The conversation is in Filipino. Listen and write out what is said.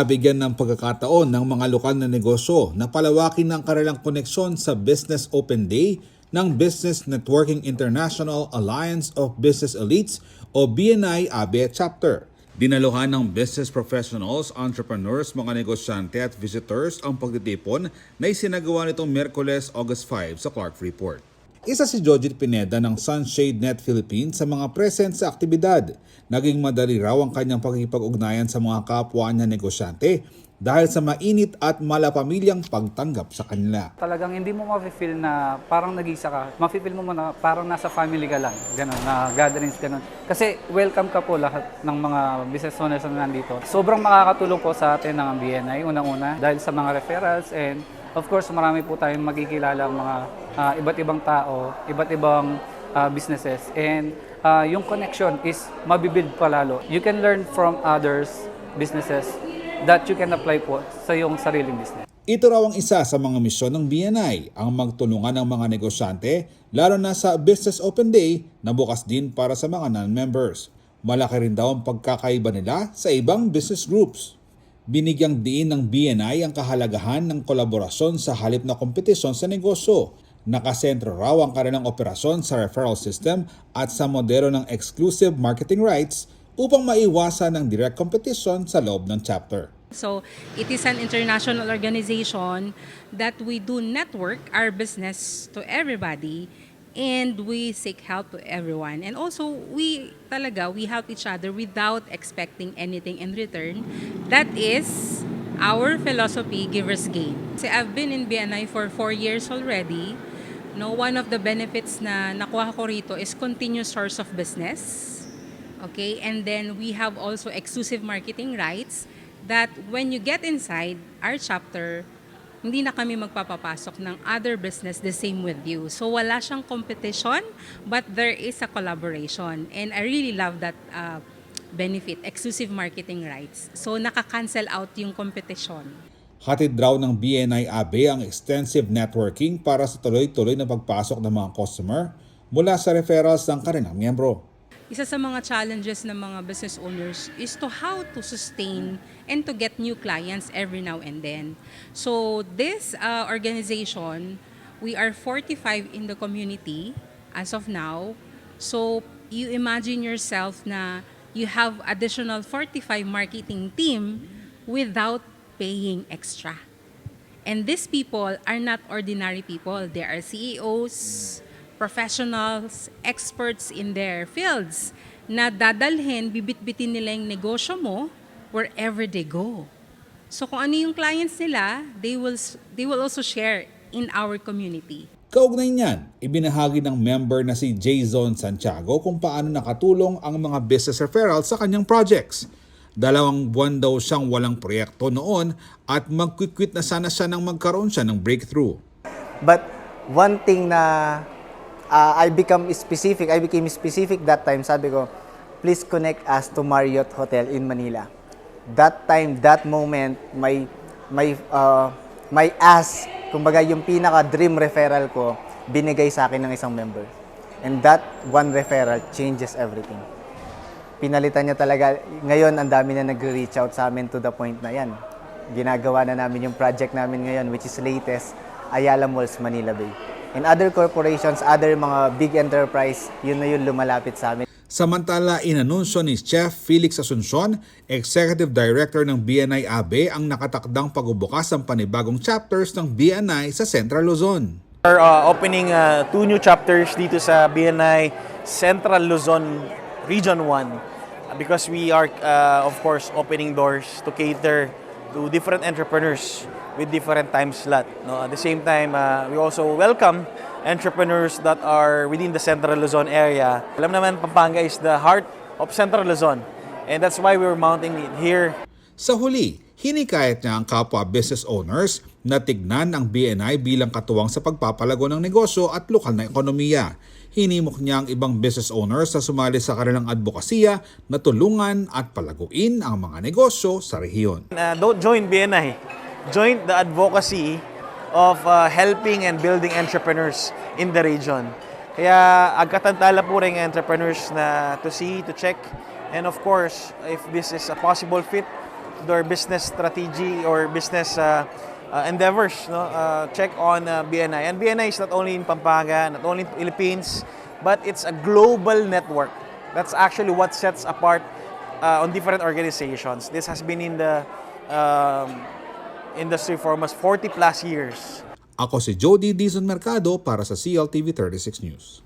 Bigyan ng pagkakataon ng mga lokal na negosyo na palawakin ang kanilang koneksyon sa Business Open Day ng Business Networking International Alliance of Business Elites o BNI-ABE Chapter. Dinaluhan ng business professionals, entrepreneurs, mga negosyante at visitors ang pagtitipon na isinagawa nitong Miyerkules, August 5 sa Clark Freeport. Isa si Jojit Pineda ng Sunshade Net Philippines sa mga present sa aktibidad. Naging madali raw ang kanyang pakikipag-ugnayan sa mga kapwa niya negosyante dahil sa mainit at malapamilyang pagtanggap sa kanila. Talagang hindi mo mafe-feel na parang nag-isa ka. Mafe-feel mo na parang nasa family ka lang. Ganon, na gatherings, ganon. Kasi welcome ka po lahat ng mga business owners na nandito. Sobrang makakatulong po sa atin ng BNI, unang-una, dahil sa mga referrals and of course, marami po tayong magkikilala mga iba't ibang tao, iba't ibang businesses. And yung connection is mabibuild pa lalo. You can learn from others' businesses that you can apply po sa iyong sariling business. Ito raw ang isa sa mga misyon ng BNI, ang magtulungan ng mga negosyante, lalo na sa Business Open Day na bukas din para sa mga non-members. Malaki rin daw ang pagkakaiba nila sa ibang business groups. Binigyang diin ng BNI ang kahalagahan ng kolaborasyon sa halip na kompetisyon sa negosyo. Nakasentro raw ang kanilang operasyon sa referral system at sa modelo ng exclusive marketing rights upang maiwasan ang direct competition sa loob ng chapter. So it is an international organization that we do network our business to everybody and we seek help to everyone. And also we help each other without expecting anything in return. That is our philosophy, Givers Gain. So I've been in BNI for 4 years already. No, one of the benefits na nakuha ko rito is continuous source of business. Okay, and then we have also exclusive marketing rights that when you get inside our chapter, hindi na kami magpapapasok ng other business the same with you. So wala siyang competition, but there is a collaboration. And I really love that benefit, exclusive marketing rights. So nakaka-cancel out yung competition. Hatid raw ng BNI-ABE ang extensive networking para sa tuloy-tuloy na pagpasok ng mga customer mula sa referrals ng kanilang miyembro. Isa sa mga challenges ng mga business owners is to how to sustain and to get new clients every now and then. So this organization, we are 45 in the community as of now. So you imagine yourself na you have additional 45 marketing team without paying extra. And these people are not ordinary people. They are CEOs, professionals, experts in their fields na dadalhin, bibit-bitin nila yung negosyo mo wherever they go. So kung ano yung clients nila, they will also share in our community. Kaugnay niyan, ibinahagi ng member na si Jason Santiago kung paano nakatulong ang mga business referrals sa kanyang projects. 2 buwan daw siyang walang proyekto noon at mag-quit na sana siya nang magkaroon siya ng breakthrough. But one thing na I became specific that time. Sabi ko, please connect us to Marriott Hotel in Manila. That time, that moment, my ask, kumbaga yung pinaka-dream referral ko, binigay sa akin ng isang member. And that one referral changes everything. Pinalitan niya talaga. Ngayon, ang dami na nag-reach out sa amin to the point na yan. Ginagawa na namin yung project namin ngayon, which is latest, Ayala Malls, Manila Bay. And other corporations, other mga big enterprise, yun na yun lumalapit sa amin. Samantala, inanunsyo ni Chef Felix Asuncion, Executive Director ng BNI-ABE, ang nakatakdang pagbubukas ng panibagong chapters ng BNI sa Central Luzon. We're opening 2 new chapters dito sa BNI Central Luzon Region 1 because we are, of course, opening doors to cater to different entrepreneurs with different time slot. No? At the same time, we also welcome entrepreneurs that are within the Central Luzon area. Alam naman, Pampanga is the heart of Central Luzon, and that's why we're mounting it here. Sa huli, hinikayat niya ang kapwa business owners na tignan ang BNI bilang katuwang sa pagpapalago ng negosyo at lokal na ekonomiya. Hinimok niya ang ibang business owners na sumali sa kanilang advokasya na tulungan at palaguin ang mga negosyo sa rehiyon. Don't join BNI. Join the advocacy of helping and building entrepreneurs in the region. Kaya agkatantala po rin entrepreneurs na to see, to check, and of course, if this is a possible fit their business strategy or business endeavors, no? Check on BNI. And BNI is not only in Pampanga, not only in the Philippines, but it's a global network. That's actually what sets apart on different organizations. This has been in the industry for almost 40 plus years. Ako si Jody Dizon Mercado para sa CLTV 36 News.